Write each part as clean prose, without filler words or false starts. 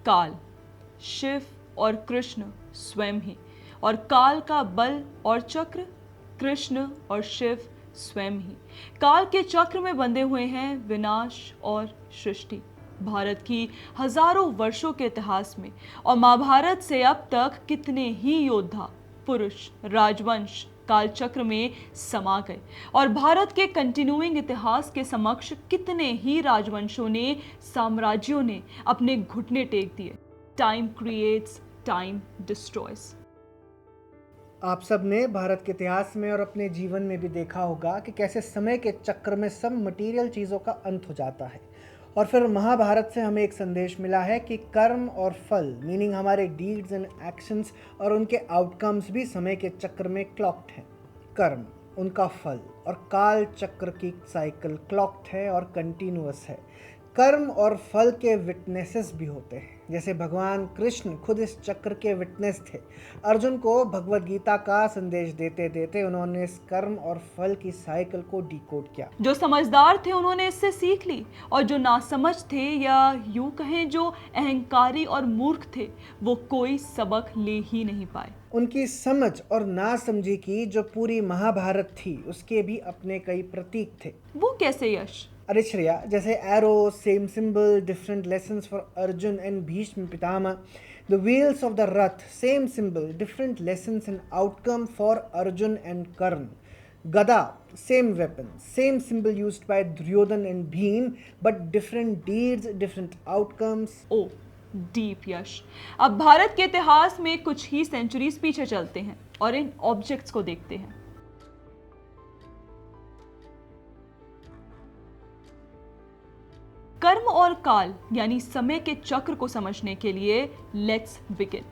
काल, शिव और कृष्ण स्वयं ही, और काल का बल और चक्र कृष्ण और शिव स्वयं ही। काल के चक्र में बंधे हुए हैं विनाश और सृष्टि। भारत की हजारों वर्षों के इतिहास में और महाभारत से अब तक कितने ही योद्धा, पुरुष, राजवंश काल चक्र में समा गए, और भारत के कंटिन्यूइंग इतिहास के समक्ष कितने ही राजवंशों ने, साम्राज्यों ने अपने घुटने टेक दिए। Time creates, time destroys. आप सब ने भारत के इतिहास में और अपने जीवन में भी देखा होगा कि कैसे समय के चक्र में सब मटेरियल चीज़ों का अंत हो जाता है। और फिर महाभारत से हमें एक संदेश मिला है कि कर्म और फल, मीनिंग हमारे डीड्स एंड एक्शंस और उनके आउटकम्स भी समय के चक्र में क्लॉक्ड हैं। कर्म, उनका फल और काल चक्र की साइकिल क्लॉक्ड है और कंटिन्यूअस है। कर्म और फल के विटनेसेस भी होते हैं, जैसे भगवान कृष्ण खुद इस चक्र के विटनेस थे। अर्जुन को भगवद गीता का संदेश देते देते उन्होंने इस कर्म और फल की साइकिल को डिकोड किया। जो समझदार थे उन्होंने इससे सीख ली, और जो नासमझ थे या यूं कहें जो अहंकारी और मूर्ख थे, वो कोई सबक ले ही नहीं पाए। उनकी समझ और नासमझी की जो पूरी महाभारत थी, उसके भी अपने कई प्रतीक थे। वो कैसे यश? अरे श्रेया, जैसे arrow, same symbol, different lessons for Arjun and Bhishma Pitamah. The wheels of the rath, same symbol, different lessons and outcome for Arjun and Karna. Gada, same weapon, same symbol used by Duryodhana and Bhima, but different deeds, different outcomes. ओ deep Yash. अब भारत के इतिहास में कुछ ही centuries पीछे चलते हैं और इन ऑब्जेक्ट्स को देखते हैं। कर्म और काल यानी समय के चक्र को समझने के लिए let's begin.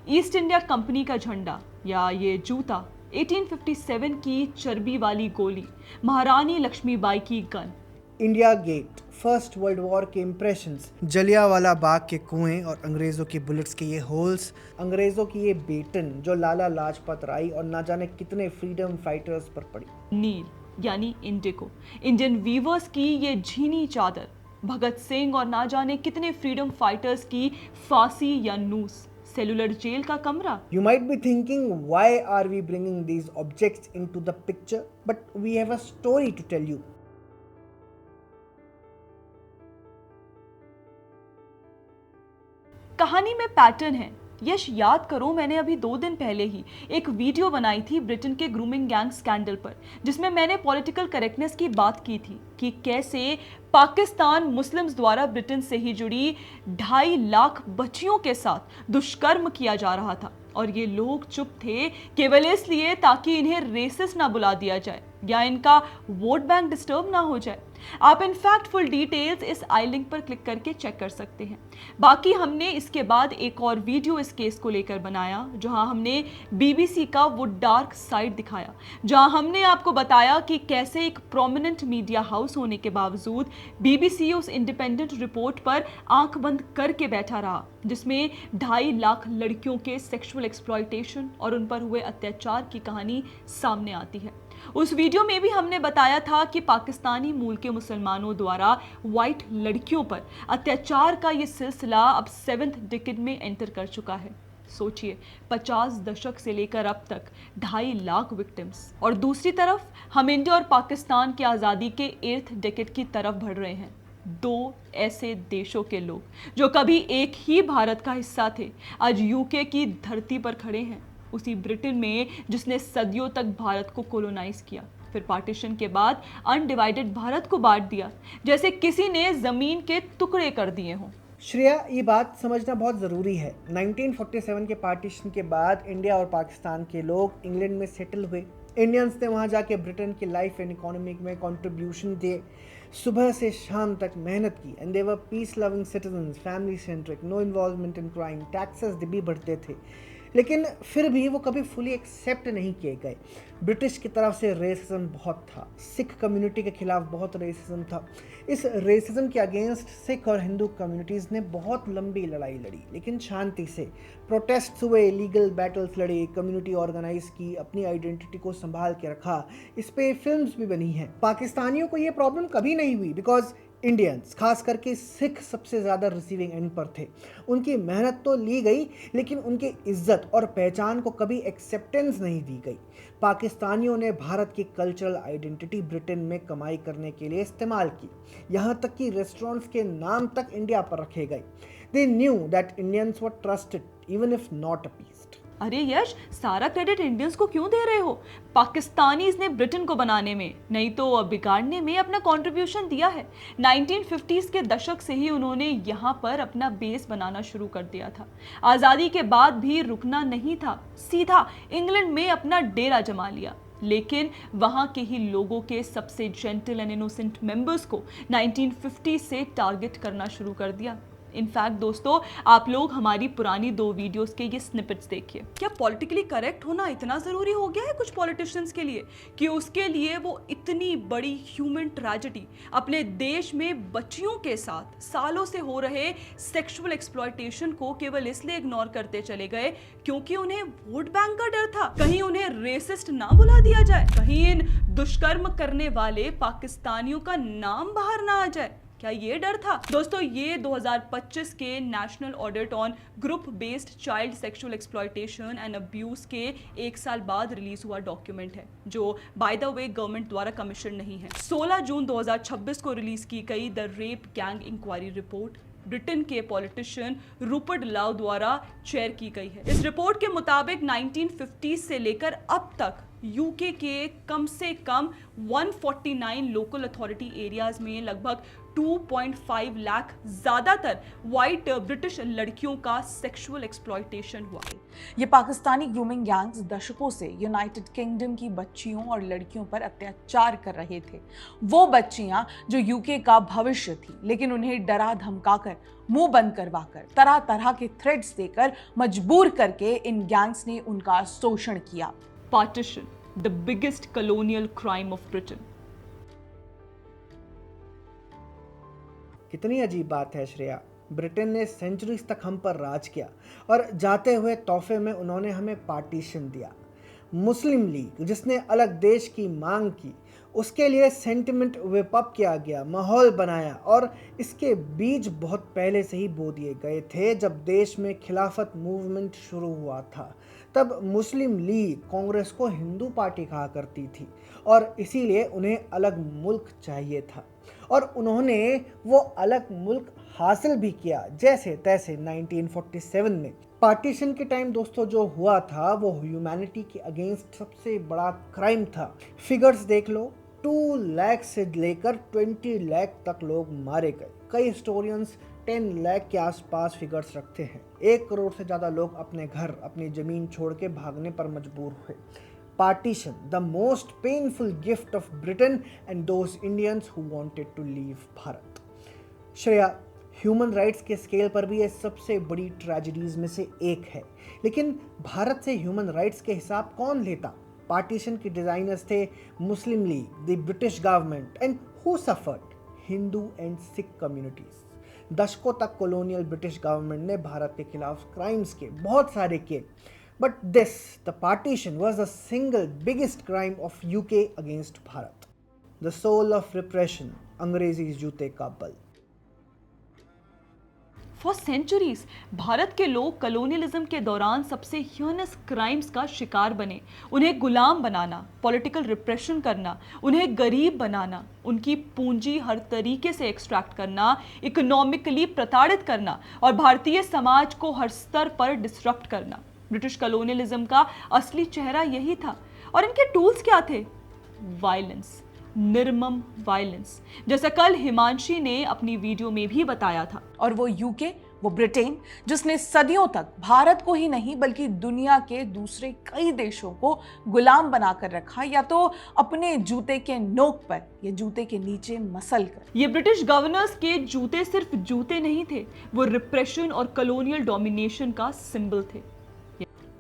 East India company का झंडा या ये जूता, 1857 की चर्बी वाली गोली, महारानी लक्ष्मीबाई की gun, India Gate, First World War के इम्प्रेशंस, जलियांवाला बाग के कुएं और अंग्रेजों की बुलेट्स के ये होल्स, अंग्रेजों की ये बेटन जो लाला लाजपत राय और ना जाने कितने फ्रीडम फाइटर्स पर पड़ी। नील यानी इंडिगो, इंडियन वीवर्स की ये झीनी चादर, भगत सिंह और ना जाने कितने फ्रीडम फाइटर्स की फांसी या नूस, सेलुलर जेल का कमरा। You might be thinking, why are we bringing these objects into the picture? But we have a story to tell you. कहानी में पैटर्न है। यश याद करो, मैंने अभी 2 दिन पहले ही एक वीडियो बनाई थी ब्रिटेन के ग्रूमिंग गैंग स्कैंडल पर, जिसमें मैंने पॉलिटिकल करेक्टनेस की बात की थी कि कैसे पाकिस्तान मुस्लिम्स द्वारा ब्रिटेन से ही जुड़ी 2.5 लाख बच्चियों के साथ दुष्कर्म किया जा रहा था, और ये लोग चुप थे केवल इसलिए ताकि इन्हें रेसिस्ट ना बुला दिया जाए या इनका वोट बैंक डिस्टर्ब ना हो जाए। आप इनफैक्ट फुल डिटेल्स इस आई लिंक पर क्लिक करके चेक कर सकते हैं। बाकी हमने इसके बाद एक और वीडियो इस केस को लेकर बनाया, जहां हमने बीबीसी का वो डार्क साइड दिखाया, जहां हमने आपको बताया कि कैसे एक प्रोमिनेंट मीडिया हाउस होने के बावजूद बीबीसी उस इंडिपेंडेंट रिपोर्ट पर आंख बंद करके बैठा रहा, जिसमें 2.5 लाख लड़कियों के सेक्सुअल एक्सप्लॉयटेशन और उन पर हुए अत्याचार की कहानी सामने आती है। उस वीडियो में भी हमने बताया था कि पाकिस्तानी मूल के मुसलमानों द्वारा वाइट लड़कियों पर अत्याचार का ये सिलसिला अब 7th डिकेड में एंटर कर चुका है। सोचिए, 50 दशक से लेकर अब तक 2.5 लाख विक्टिम्स, और दूसरी तरफ हम इंडिया और पाकिस्तान की आज़ादी के 8th डिकेड की तरफ बढ़ रहे हैं। 2 ऐसे देशों के लोग जो कभी एक ही भारत का हिस्सा थे, आज यूके की धरती पर खड़े हैं, उसी ब्रिटेन में जिसने सदियों तक भारत को कोलोनाइज किया, फिर पार्टीशन के बाद अनडिवाइडेड भारत को बांट दिया जैसे किसी ने जमीन के टुकड़े कर दिए हों। श्रेया, ये बात समझना बहुत ज़रूरी है। 1947 के पार्टीशन के बाद इंडिया और पाकिस्तान के लोग इंग्लैंड में सेटल हुए। इंडियंस ने वहाँ जाके ब्रिटेन की लाइफ एंड इकोनॉमी में कंट्रीब्यूशन दिए, सुबह से शाम तक मेहनत की, and they were peace loving citizens, family centric, no involvement in crime, taxes भी बढ़ते थे, लेकिन फिर भी वो कभी फुली एक्सेप्ट नहीं किए गए। ब्रिटिश की तरफ से रेसिज्म बहुत था, सिख कम्युनिटी के खिलाफ बहुत रेसिज्म था। इस रेसिज्म के अगेंस्ट सिख और हिंदू कम्युनिटीज़ ने बहुत लंबी लड़ाई लड़ी, लेकिन शांति से। प्रोटेस्ट हुए, लीगल बैटल्स लड़े, कम्युनिटी ऑर्गेनाइज की, अपनी आइडेंटिटी को संभाल के रखा। इस पे फिल्म्स भी बनी हैं। पाकिस्तानियों को ये प्रॉब्लम कभी नहीं हुई बिकॉज इंडियंस, खास करके सिख सबसे ज़्यादा रिसीविंग एंड पर थे। उनकी मेहनत तो ली गई, लेकिन उनकी इज्जत और पहचान को कभी एक्सेप्टेंस नहीं दी गई। पाकिस्तानियों ने भारत की कल्चरल आइडेंटिटी ब्रिटेन में कमाई करने के लिए इस्तेमाल की। यहाँ तक कि रेस्टोरेंट्स के नाम तक इंडिया पर रखे गए। They knew that Indians were trusted even if not appeased. अरे यश, सारा क्रेडिट इंडियंस को क्यों दे रहे हो? पाकिस्तानीज ने ब्रिटेन को बनाने में, नहीं तो बिगाड़ने में अपना कंट्रीब्यूशन दिया है। 1950s के दशक से ही उन्होंने यहाँ पर अपना बेस बनाना शुरू कर दिया था। आज़ादी के बाद भी रुकना नहीं था, सीधा इंग्लैंड में अपना डेरा जमा लिया। लेकिन वहाँ के ही लोगों के सबसे जेंटल एंड इनोसेंट मेंबर्स को 1950 से टारगेट करना शुरू कर दिया। इनफैक्ट दोस्तों, आप लोग हमारी पुरानी 2 वीडियोस के ये स्निपेट्स देखिए। क्या पॉलिटिकली करेक्ट होना इतना ज़रूरी हो गया है कुछ पॉलिटिशियंस के लिए कि उसके लिए वो इतनी बड़ी ह्यूमन ट्रेजेडी, अपने देश में बच्चियों के साथ सालों से हो रहे सेक्सुअल एक्सप्लॉयटेशन को केवल इसलिए इग्नोर करते चले गए क्योंकि उन्हें वोट बैंक का डर था? कहीं उन्हें रेसिस्ट ना बुला दिया जाए, कहीं इन दुष्कर्म करने वाले पाकिस्तानियों का नाम बाहर ना आ जाए, क्या ये डर था? दोस्तों, ये 2025 के national audit on group based child sexual exploitation and abuse के 1 साल बाद रिलीज हुआ डॉक्यूमेंट है, जो बाय द वे गवर्नमेंट द्वारा कमीशन नहीं है। 16 जून 2026 को रिलीज की गई the rape gang inquiry report Britain के पॉलिटिशियन रूपर्ट लाउ द्वारा चेयर की गई है। इस रिपोर्ट के मुताबिक 1950 से लेकर अब तक यूके के कम से कम 149 लोकल अथॉरिटी एरियाज में लगभग 2.5 लाख ज्यादातर वाइट ब्रिटिश लड़कियों का सेक्सुअल एक्सप्लॉयटेशन हुआ। ये पाकिस्तानी ग्रूमिंग गैंग्स दशकों से यूनाइटेड किंगडम की बच्चियों और लड़कियों पर अत्याचार कर रहे थे। वो बच्चियां जो यूके का भविष्य थी, लेकिन उन्हें डरा धमकाकर, मुंह बंद करवाकर, तरह तरह के थ्रेट्स देकर मजबूर करके इन गैंग्स ने उनका शोषण किया। Partition, the biggest colonial crime of Britain. कितनी अजीब बात है श्रेया। ब्रिटेन ने सेंचुरीज तक हम पर राज किया और जाते हुए तोहफे में उन्होंने हमें पार्टीशन दिया। मुस्लिम लीग, जिसने अलग देश की मांग की, उसके लिए सेंटिमेंट व्हिप अप किया गया, माहौल बनाया, और इसके बीज बहुत पहले से ही बो दिए गए थे। जब देश में खिलाफत मूवमेंट शुरू हुआ था, तब मुस्लिम लीग कांग्रेस को हिंदू पार्टी कहा करती थी और इसीलिए उन्हें अलग मुल्क चाहिए था, और उन्होंने वो अलग मुल्क हासिल भी किया जैसे तैसे 1947 में। पार्टीशन के टाइम दोस्तों जो हुआ था वो ह्यूमैनिटी के अगेंस्ट सबसे बड़ा क्राइम था। फिगर्स देख लो, 2 लाख से लेकर 20 लाख तक लोग मारे गए। कई हिस्टोरियंस 10 लाख के आसपास फिगर्स रखते हैं। 1 करोड़ से ज़्यादा लोग अपने घर, अपनी ज़मीन छोड़ के भागने पर मजबूर हुए। Partition, the most painful gift of Britain and those Indians who wanted to leave Bharat. Shreya, human rights के स्केल पर भी ये सबसे बड़ी ट्रेजेडीज में से एक है, लेकिन भारत से ह्यूमन राइट्स के हिसाब कौन लेता? पार्टीशन के डिजाइनर्स थे Muslim League, the British government, and who suffered? Hindu and Sikh communities. दशकों तक कॉलोनियल ब्रिटिश गवर्नमेंट ने भारत के खिलाफ क्राइम्स के बहुत सारे किए, but this, the partition, was the single biggest crime of UK against Bharat. The soul of repression, अंग्रेजी जूते का बल। फॉर सेंचुरीज भारत के लोग कॉलोनियलिज्म के दौरान सबसे ह्यूनस क्राइम्स का शिकार बने। उन्हें गुलाम बनाना, पॉलिटिकल रिप्रेशन करना, उन्हें गरीब बनाना, उनकी पूंजी हर तरीके से एक्सट्रैक्ट करना, इकोनॉमिकली प्रताड़ित करना और भारतीय समाज को हर स्तर पर डिसरप्ट करना। ब्रिटिश कॉलोनियलिज्म का असली चेहरा यही था। और इनके टूल्स क्या थे? वायलेंस, निर्मम वायलेंस, जैसा कल हिमांशी ने अपनी वीडियो में भी बताया था। और वो यूके, वो ब्रिटेन, जिसने सदियों तक भारत को ही नहीं बल्कि दुनिया के दूसरे कई देशों को गुलाम बनाकर रखा, या तो अपने जूते के नोक पर या जूते के नीचे मसल कर। ये ब्रिटिश गवर्नर्स के जूते सिर्फ जूते नहीं थे, वो रिप्रेशन और कॉलोनियल डोमिनेशन का सिंबल थे।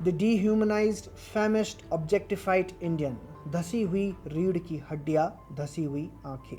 The dehumanized, famished, objectified Indian, धसी हुई रीढ़ की हड्डियां, धसी हुई आंखें।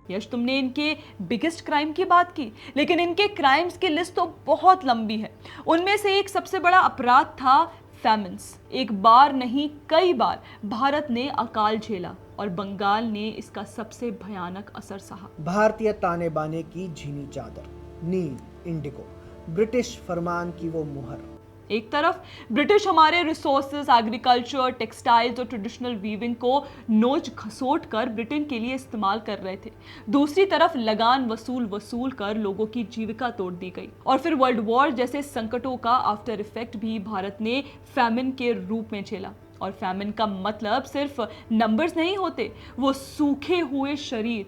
यश, तुमने इनके बिगेस्ट क्राइम की बात की, लेकिन इनके क्राइम्स की लिस्ट तो बहुत लंबी है। उनमें से एक सबसे बड़ा अपराध था फैमिन्स। एक बार नहीं कई बार भारत ने अकाल झेला, और बंगाल ने इसका सबसे भयानक असर सहा। भारतीय ताने बाने की झीनी चादर, नील, इंडिगो, ब्रिटिश फरमान की वो मुहर। एक तरफ ब्रिटिश हमारे रिसोर्सेज, एग्रीकल्चर, टेक्सटाइल्स और ट्रेडिशनल वीविंग को नोच खसोट कर ब्रिटेन के लिए इस्तेमाल कर रहे थे। दूसरी तरफ लगान वसूल कर लोगों की जीविका तोड़ दी गई। और फिर वर्ल्ड वॉर जैसे संकटों का आफ्टर इफेक्ट भी भारत ने फैमिन के रूप में झेला। और फैमिन का मतलब सिर्फ नंबर्स नहीं होते, वो सूखे हुए शरीर,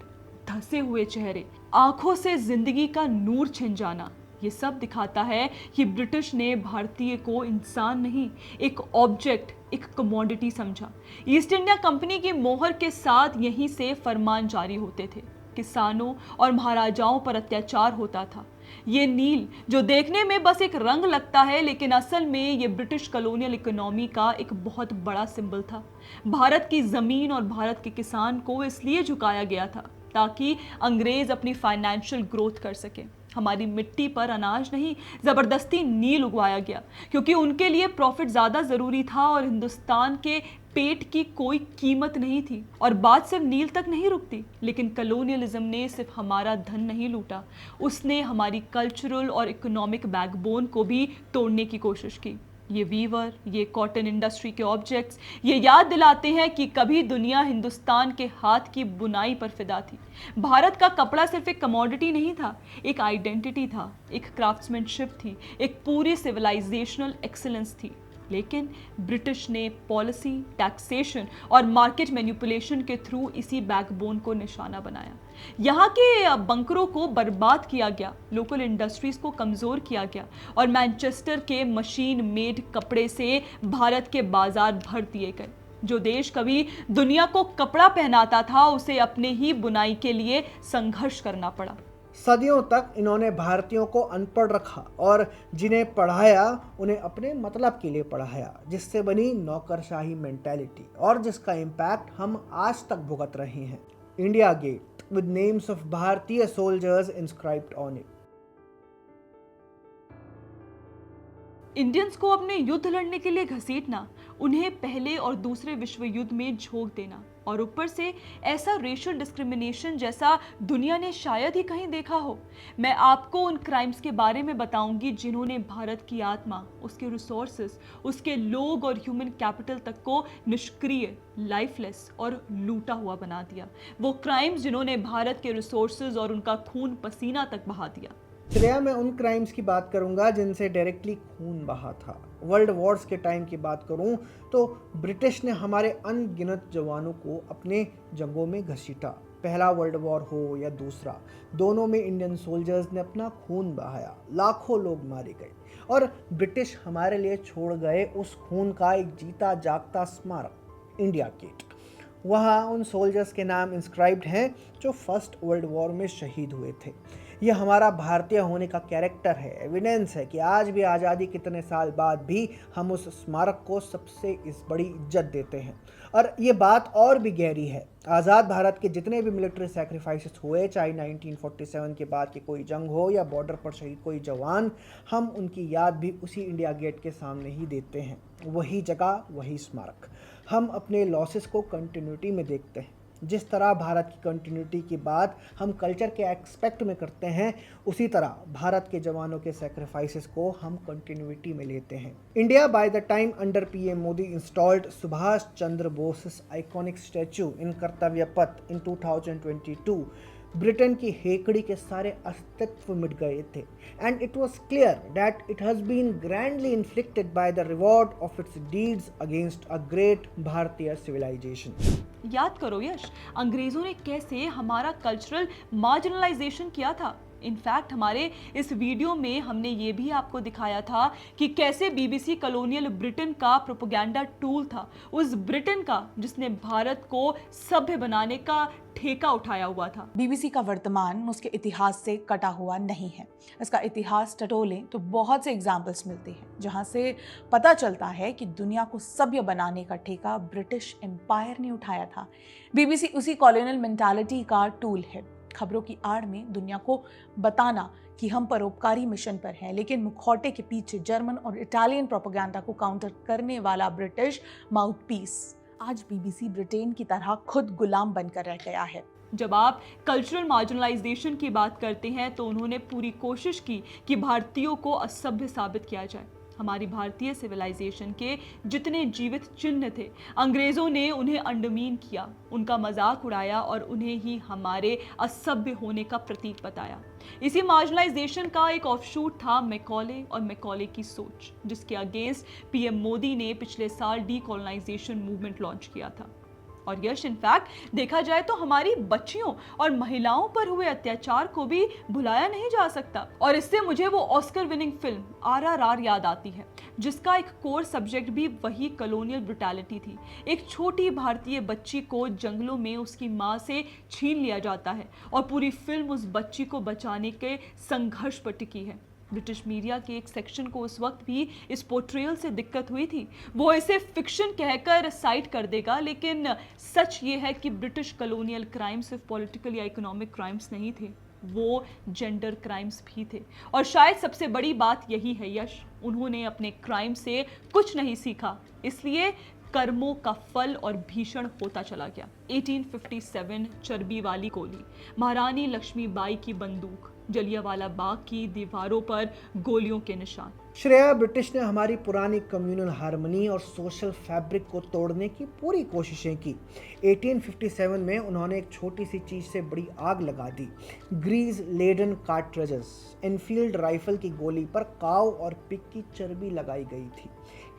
धसे हुए चेहरे, आंखों से जिंदगी का नूर छिन जाना। ये सब दिखाता है कि ब्रिटिश ने भारतीय को इंसान नहीं, एक ऑब्जेक्ट, एक कमोडिटी समझा। ईस्ट इंडिया कंपनी की मोहर के साथ यहीं से फरमान जारी होते थे, किसानों और महाराजाओं पर अत्याचार होता था। ये नील जो देखने में बस एक रंग लगता है, लेकिन असल में ये ब्रिटिश कॉलोनियल इकोनॉमी का एक बहुत बड़ा सिंबल था। भारत की जमीन और भारत के किसान को इसलिए झुकाया गया था ताकि अंग्रेज अपनी फाइनेंशियल ग्रोथ कर सके। हमारी मिट्टी पर अनाज नहीं, जबरदस्ती नील उगवाया गया, क्योंकि उनके लिए प्रॉफिट ज्यादा जरूरी था और हिंदुस्तान के पेट की कोई कीमत नहीं थी। और बात सिर्फ नील तक नहीं रुकती, लेकिन कॉलोनियलिज्म ने सिर्फ हमारा धन नहीं लूटा, उसने हमारी कल्चरल और इकोनॉमिक बैकबोन को भी तोड़ने की कोशिश की। ये वीवर, ये कॉटन इंडस्ट्री के ऑब्जेक्ट्स ये याद दिलाते हैं कि कभी दुनिया हिंदुस्तान के हाथ की बुनाई पर फिदा थी। भारत का कपड़ा सिर्फ एक कमोडिटी नहीं था, एक आइडेंटिटी था, एक क्राफ्ट्समैनशिप थी, एक पूरी सिविलाइजेशनल एक्सीलेंस थी। लेकिन ब्रिटिश ने पॉलिसी, टैक्सेशन और मार्केट मैनिपुलेशन के थ्रू इसी बैकबोन को निशाना बनाया। यहाँ के बंकरों को बर्बाद किया गया, लोकल इंडस्ट्रीज को कमजोर किया गया और मैनचेस्टर के मशीन मेड कपड़े से भारत के बाजार भर दिए गए। जो देश कभी दुनिया को कपड़ा पहनाता था, उसे अपने ही बुनाई के लिए संघर्ष करना पड़ा। सदियों तक इन्होंने भारतीयों को अनपढ़ रखा और जिन्हें पढ़ाया उन्हें अपने मतलब के लिए पढ़ाया, जिससे बनी नौकरशाही मेंटालिटी और जिसका इम्पैक्ट हम आज तक भुगत रहे हैं। India Gate with names of Bharatiya soldiers inscribed on it. Indians को अपने युद्ध लड़ने के लिए घसीटना, उन्हें पहले और दूसरे विश्व युद्ध में झोंक देना, और ऊपर से ऐसा रेशियल डिस्क्रिमिनेशन जैसा दुनिया ने शायद ही कहीं देखा हो। मैं आपको उन क्राइम्स के बारे में बताऊंगी जिन्होंने भारत की आत्मा, उसके रिसोर्सेज, उसके लोग और ह्यूमन कैपिटल तक को निष्क्रिय, लाइफलेस और लूटा हुआ बना दिया। वो क्राइम्स जिन्होंने भारत के रिसोर्सेज और उनका खून पसीना तक बहा दिया। श्रेया, मैं उन क्राइम्स की बात करूंगा जिनसे डायरेक्टली खून बहा था। वर्ल्ड वॉर्स के टाइम की बात करूं तो ब्रिटिश ने हमारे अनगिनत जवानों को अपने जंगों में घसीटा। पहला वर्ल्ड वॉर हो या दूसरा, दोनों में इंडियन सोल्जर्स ने अपना खून बहाया, लाखों लोग मारे गए और ब्रिटिश हमारे लिए छोड़ गए उस खून का एक जीता जागता स्मारक, इंडिया गेट। वहाँ उन सोल्जर्स के नाम इंस्क्राइब्ड हैं जो फर्स्ट वर्ल्ड वॉर में शहीद हुए थे। यह हमारा भारतीय होने का कैरेक्टर है, एविडेंस है कि आज भी आज़ादी कितने साल बाद भी हम उस स्मारक को सबसे इस बड़ी इज्जत देते हैं। और ये बात और भी गहरी है, आज़ाद भारत के जितने भी मिलिट्री सैक्रिफाइसेस हुए, चाहे 1947 के बाद की कोई जंग हो या बॉर्डर पर शहीद कोई जवान, हम उनकी याद भी उसी इंडिया गेट के सामने ही देते हैं। वही जगह, वही स्मारक। हम अपने लॉसेस को कंटिन्यूटी में देखते हैं। जिस तरह भारत की कंटिन्यूटी की बात हम कल्चर के एक्सपेक्ट में करते हैं, उसी तरह भारत के जवानों के सेक्रीफाइसेस को हम कंटिन्यूटी में लेते हैं। India by the time under PM Modi installed Subhash Chandra Bose iconic statue in Kartavya Path in 2022। Britain की हेकड़ी के सारे अस्तित्व मिट गए थे and it was clear that it has been grandly inflicted by the reward of its deeds against a great भारतीय civilisation. याद करो यश, अंग्रेजों ने कैसे हमारा कल्चरल मार्जिनलाइजेशन किया था। इनफैक्ट हमारे इस वीडियो में हमने ये भी आपको दिखाया था कि कैसे बीबीसी कॉलोनियल ब्रिटेन का प्रोपेगेंडा टूल था, उस ब्रिटेन का जिसने भारत को सभ्य बनाने का ठेका उठाया हुआ था। बीबीसी का वर्तमान उसके इतिहास से कटा हुआ नहीं है। इसका इतिहास टटोलें तो बहुत से एग्जाम्पल्स मिलते हैं जहां से पता चलता है कि दुनिया को सभ्य बनाने का ठेका ब्रिटिश एम्पायर ने उठाया था। बीबीसी उसी कॉलोनियल मेंटालिटी का टूल है, खबरों की आड़ में दुनिया को बताना कि हम परोपकारी मिशन पर हैं, लेकिन मुखौटे के पीछे जर्मन और इटालियन प्रोपेगेंडा को काउंटर करने वाला ब्रिटिश माउथपीस। आज बीबीसी ब्रिटेन की तरह खुद गुलाम बनकर रह गया है। जब आप कल्चरल मार्जिनलाइजेशन की बात करते हैं तो उन्होंने पूरी कोशिश की कि भारतीयों को असभ्य साबित किया जाए। हमारी भारतीय सिविलाइजेशन के जितने जीवित चिन्ह थे, अंग्रेजों ने उन्हें अंडमीन किया, उनका मजाक उड़ाया और उन्हें ही हमारे असभ्य होने का प्रतीक बताया। इसी मार्जिनलाइजेशन का एक ऑफशूट था मैकॉले और मैकॉले की सोच, जिसके अगेंस्ट पीएम मोदी ने पिछले साल डीकोलोनाइजेशन मूवमेंट लॉन्च किया था। और यश, इनफैक्ट देखा जाए तो हमारी बच्चियों और महिलाओं पर हुए अत्याचार को भी भुलाया नहीं जा सकता। और इससे मुझे वो ऑस्कर विनिंग फिल्म RRR याद आती है, जिसका एक कोर सब्जेक्ट भी वही कॉलोनियल ब्रुटैलिटी थी। एक छोटी भारतीय बच्ची को जंगलों में उसकी माँ से छीन लिया जाता है और पूरी फिल्म उस बच्ची को बचाने के संघर्ष पर टिकी है। ब्रिटिश मीडिया के एक सेक्शन को उस वक्त भी इस पोर्ट्रेयल से दिक्कत हुई थी। वो इसे फिक्शन कहकर साइट कर देगा, लेकिन सच ये है कि ब्रिटिश कॉलोनियल क्राइम सिर्फ पॉलिटिकल या इकोनॉमिक क्राइम्स नहीं थे, वो जेंडर क्राइम्स भी थे। और शायद सबसे बड़ी बात यही है यश, उन्होंने अपने क्राइम से कुछ नहीं सीखा, इसलिए कर्मों का फल और भीषण होता चला गया। 1857 चर्बी वाली गोली, महारानी लक्ष्मीबाई की बंदूक, जलियांवाला बाग की दीवारों पर गोलियों के निशान। श्रेया, ब्रिटिश ने हमारी पुरानी कम्युनल हार्मनी और सोशल फैब्रिक को तोड़ने की पूरी कोशिशें की। 1857 में उन्होंने एक छोटी सी चीज से बड़ी आग लगा दी। Grease laden cartridges, Enfield rifle की गोली पर काऊ और पिग की चर्बी लगाई गई थी।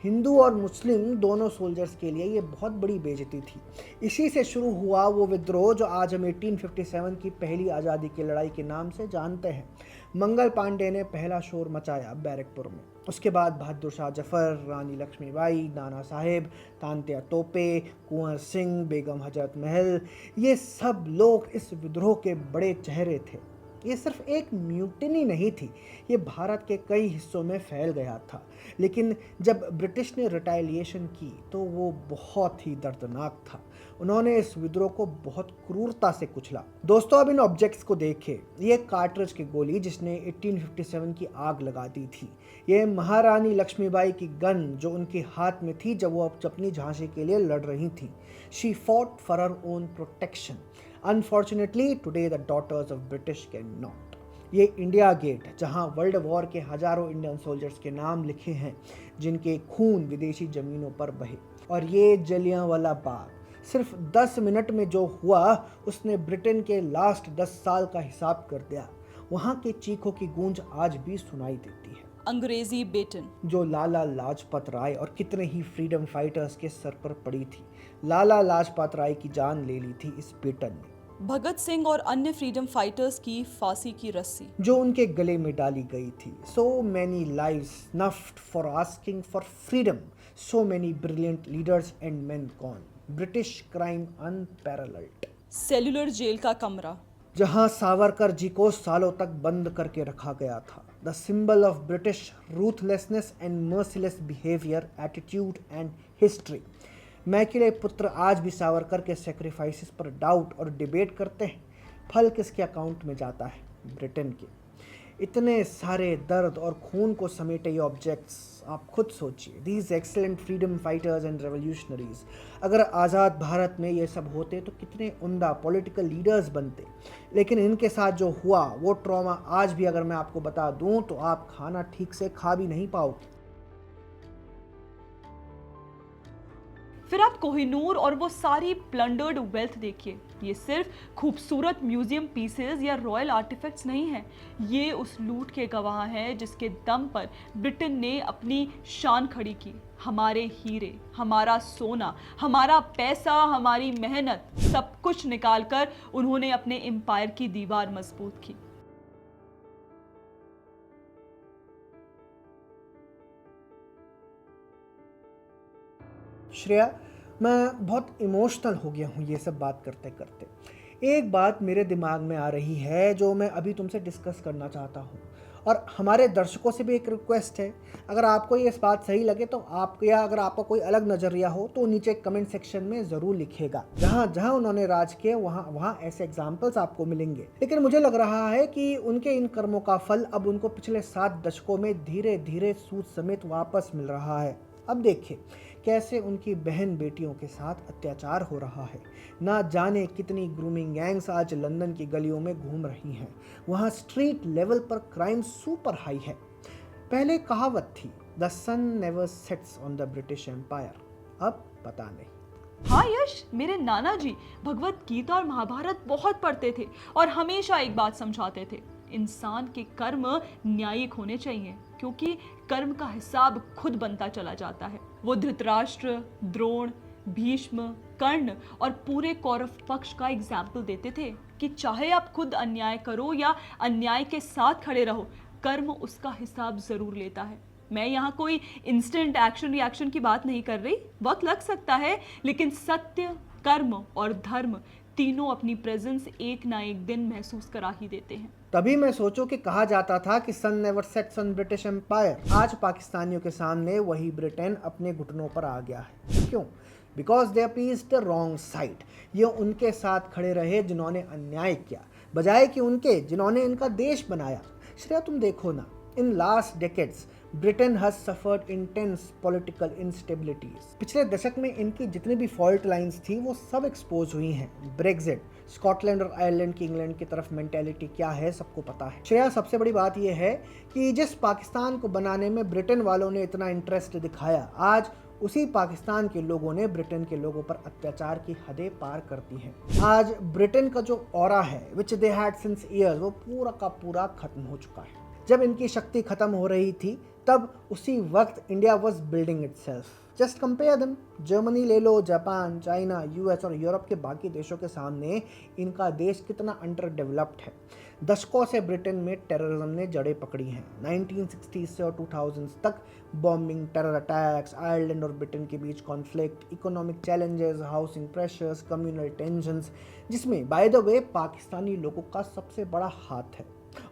हिंदू और मुस्लिम दोनों सोल्जर्स के लिए ये बहुत बड़ी बेइज्जती थी। इसी से शुरू हुआ वो विद्रोह जो आज हम 1857 की पहली आज़ादी की लड़ाई के नाम से जानते हैं। मंगल पांडे ने पहला शोर मचाया बैरकपुर में। उसके बाद बहादुर शाह जफर, रानी लक्ष्मीबाई, नाना साहेब, तांत्या तोपे, कुंवर सिंह, बेगम हजरत महल, ये सब लोग इस विद्रोह के बड़े चेहरे थे। ये सिर्फ एक म्यूटिनी नहीं थी, ये भारत के कई हिस्सों में फैल गया था। लेकिन जब ब्रिटिश ने रिटालिएशन की तो वो बहुत ही दर्दनाक था। उन्होंने इस विद्रोह को बहुत क्रूरता से कुचला। दोस्तों, अब इन ऑब्जेक्ट्स को देखें। ये कार्ट्रिज की गोली जिसने 1857 की आग लगा दी थी। ये महारानी लक्ष्मीबाई की गन जो उनके हाथ में थी जब वो अपनी झांसी के लिए लड़ रही थी। She fought for her own protection. Unfortunately, today the daughters of British cannot. ये इंडिया गेट, जहां वर्ल्ड वॉर के हजारों इंडियन सोल्जर्स के नाम लिखे हैं जिनके खून विदेशी जमीनों पर बहे, और ये जलियांवाला बाग, सिर्फ 10 मिनट में जो हुआ उसने ब्रिटेन के लास्ट 10 साल का हिसाब कर दिया। वहां के चीखों की गूंज आज भी सुनाई देती है। अंग्रेजी बेटन जो लाला लाजपत राय और कितने ही फ्रीडम फाइटर्स के सर पर पड़ी थी। लाला लाजपत राय की जान ले ली थी इस बेटन ने। भगत सिंह और अन्य फ्रीडम फाइटर्स की फांसी की रस्सी जो उनके गले में डाली गई थी। So many lives snuffed for asking for freedom, so many brilliant leaders and men gone. British crime unparalleled. Cellular jail का कमरा, जहां सावरकर जी को सालों तक बंद करके रखा गया था। The symbol of British ruthlessness and merciless behaviour, attitude and history. Macaulay पुत्र आज भी सावरकर के सेक्रीफाइसेस पर डाउट और डिबेट करते हैं। फल किसके अकाउंट में जाता है? ब्रिटेन के। इतने सारे दर्द और खून को समेटे ये ऑब्जेक्ट्स, आप खुद सोचिए। These excellent freedom fighters and revolutionaries, अगर आज़ाद भारत में ये सब होते तो कितने उम्दा पॉलिटिकल लीडर्स बनते। लेकिन इनके साथ जो हुआ वो ट्रॉमा आज भी अगर मैं आपको बता दूं तो आप खाना ठीक से खा भी नहीं पाओगे। फिर आप कोहिनूर और वो सारी प्लंडर्ड वेल्थ देखिए। ये सिर्फ खूबसूरत म्यूजियम पीसेस या रॉयल आर्टिफैक्ट्स नहीं हैं, ये उस लूट के गवाह हैं जिसके दम पर ब्रिटेन ने अपनी शान खड़ी की। हमारे हीरे, हमारा सोना, हमारा पैसा, हमारी मेहनत, सब कुछ निकालकर उन्होंने अपने एम्पायर की दीवार मजबूत की। श्रेया, मैं बहुत इमोशनल हो गया हूँ ये सब बात करते करते। एक बात मेरे दिमाग में आ रही है जो मैं अभी तुमसे डिस्कस करना चाहता हूँ, और हमारे दर्शकों से भी एक रिक्वेस्ट है। अगर आपको ये इस बात सही लगे तो आप, या अगर आपका कोई अलग नज़रिया हो तो नीचे कमेंट सेक्शन में ज़रूर लिखिएगा। जहाँ जहाँ उन्होंने राज किया वहाँ ऐसे एग्जाम्पल्स आपको मिलेंगे। लेकिन मुझे लग रहा है कि उनके इन कर्मों का फल अब उनको पिछले 7 दशकों में धीरे धीरे सूद समेत वापस मिल रहा है। अब देखिए, कैसे उनकी बहन बेटियों के साथ अत्याचार हो रहा है। ना जाने कितनी ग्रूमिंग गैंग्स आज लंदन की गलियों में घूम रही हैं। वहाँ स्ट्रीट लेवल पर क्राइम सुपर हाई है। पहले कहावत थी, the sun never sets on the British Empire, अब पता नहीं। हाँ यश, मेरे नाना जी भगवत गीता और महाभारत बहुत पढ़ते थे और हमेशा एक बात समझाते थे, इंसान के कर्म न्यायिक होने चाहिए, क्योंकि कर्म का हिसाब खुद बनता चला जाता है। वो धृतराष्ट्र, द्रोण, भीष्म, कर्ण और पूरे कौरव पक्ष का एग्जाम्पल देते थे कि चाहे आप खुद अन्याय करो या अन्याय के साथ खड़े रहो, कर्म उसका हिसाब जरूर लेता है। मैं यहाँ कोई इंस्टेंट एक्शन रिएक्शन की बात नहीं कर रही, वक्त लग सकता है, लेकिन सत्य, कर्म और धर्म तीनों अपनी प्रेजेंस एक ना एक दिन महसूस करा ही देते हैं। तभी मैं सोचो कि कहा जाता था कि sun never sets on British Empire. आज पाकिस्तानियों के सामने वही ब्रिटेन अपने घुटनों पर आ गया है। क्यों? Because they appease the wrong side. ये उनके साथ खड़े रहे जिन्होंने अन्याय किया, बजाय कि उनके जिन्होंने इनका देश बनाया। श्रेया, तुम देखो ना, in last decades Britain has suffered intense political instabilities. पिछले दशक में इनकी जितनी भी फॉल्ट लाइंस थी वो सब एक्सपोज हुई हैं। ब्रेक्जिट, स्कॉटलैंड और आयरलैंड की इंग्लैंड की तरफ मेंटेलिटी क्या है सबको पता है। श्रेया, सबसे बड़ी बात यह है कि जिस पाकिस्तान को बनाने में ब्रिटेन वालों ने इतना इंटरेस्ट दिखाया, आज उसी पाकिस्तान के लोगों ने ब्रिटेन के लोगों पर अत्याचार की हदें पार कर दी हैं। आज ब्रिटेन का जो ऑरा है विच दे हैड सिंस ईयर्स, वो पूरा का पूरा खत्म हो चुका है। जब इनकी शक्ति खत्म हो रही थी तब उसी वक्त India was building itself. Just compare them, Germany ले लो, जापान, चाइना, यूएस और यूरोप के बाकी देशों के सामने इनका देश कितना अंडर डेवलप्ड है। दशकों से ब्रिटेन में टेररिज्म ने जड़ें पकड़ी हैं। 1960s से और 2000s तक बॉम्बिंग, टेरर अटैक्स, आयरलैंड और ब्रिटेन के बीच conflict, economic challenges, housing pressures, communal tensions, जिसमें बाय द वे पाकिस्तानी लोगों का सबसे बड़ा हाथ है।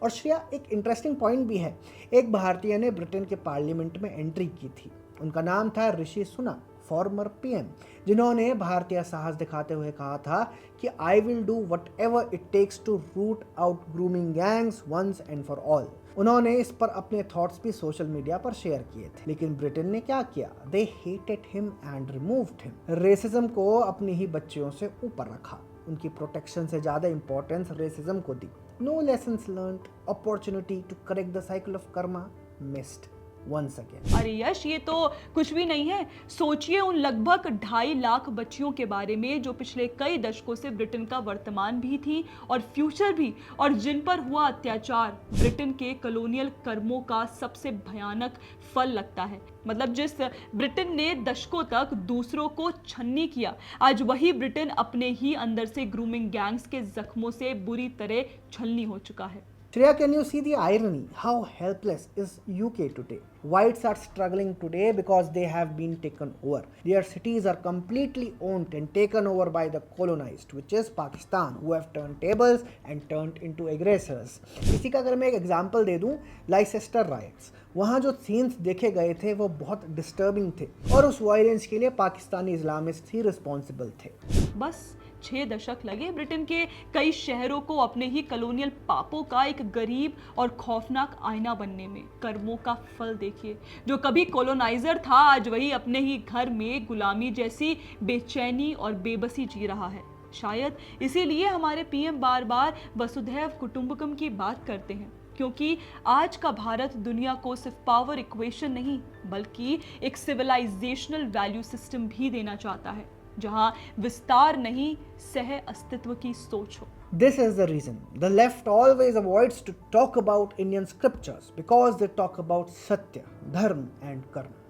और श्रेया, एक इंटरेस्टिंग पॉइंट भी है। एक भारतीय ने ब्रिटेन के पार्लियामेंट में एंट्री की थी। उनका नाम था ऋषि सुनक, फॉर्मर पीएम, जिन्होंने भारतीय साहस दिखाते हुए कहा था कि I will do whatever it takes to root out grooming gangs once and for all. उन्होंने इस पर अपने थॉट्स भी सोशल मीडिया पर शेयर किए थे। लेकिन ब्रिटेन ने क्या किया? They hated him and removed him. Racism को अपनी ही बच्चियों से ऊपर रखा, उनकी प्रोटेक्शन से ज्यादा इंपॉर्टेंस रेसिज्म को दी। No lessons learned, opportunity to correct the cycle of karma missed once again. अरे यश, ये तो कुछ भी नहीं है। सोचिए उन लगभग 2.5 लाख बच्चियों के बारे में जो पिछले कई दशकों से ब्रिटेन का वर्तमान भी थी और फ्यूचर भी, और जिन पर हुआ अत्याचार ब्रिटेन के कॉलोनियल कर्मों का सबसे भयानक फल लगता है। मतलब जिस ब्रिटेन ने दशकों तक दूसरों को छन्नी किया, आज वही ब्रिटेन अपने ही अंदर से ग्रूमिंग गैंग्स के जख्मों से बुरी तरह छलनी हो चुका है। Shreya, can you see the irony? How helpless is UK today? Whites are struggling today because they have been taken over. Their cities are completely owned and taken over by the colonized, which is Pakistan, who have turned tables and turned into aggressors. इसी का अगर मैं एक example दे दूं, Leicester rights, वहाँ जो scenes देखे गए थे वो बहुत डिस्टर्बिंग थे और उस वायलेंस के लिए पाकिस्तानी इस्लामिस्ट ही रिस्पॉन्सिबल थे। बस 6 दशक लगे ब्रिटेन के कई शहरों को अपने ही कॉलोनियल पापों का एक गरीब और खौफनाक आईना बनने में। कर्मों का फल देखिए, जो कभी कॉलोनाइजर था आज वही अपने ही घर में गुलामी जैसी बेचैनी और बेबसी जी रहा है। शायद इसीलिए हमारे पीएम बार बार वसुधैव कुटुंबकम की बात करते हैं, क्योंकि आज का भारत दुनिया को सिर्फ पावर इक्वेशन नहीं बल्कि एक सिविलाइजेशनल वैल्यू सिस्टम भी देना चाहता है, जहां विस्तार नहीं सह अस्तित्व की सोच हो। This is the reason the left always avoids to talk about Indian scriptures, because they talk about Satya, Dharma and Karma.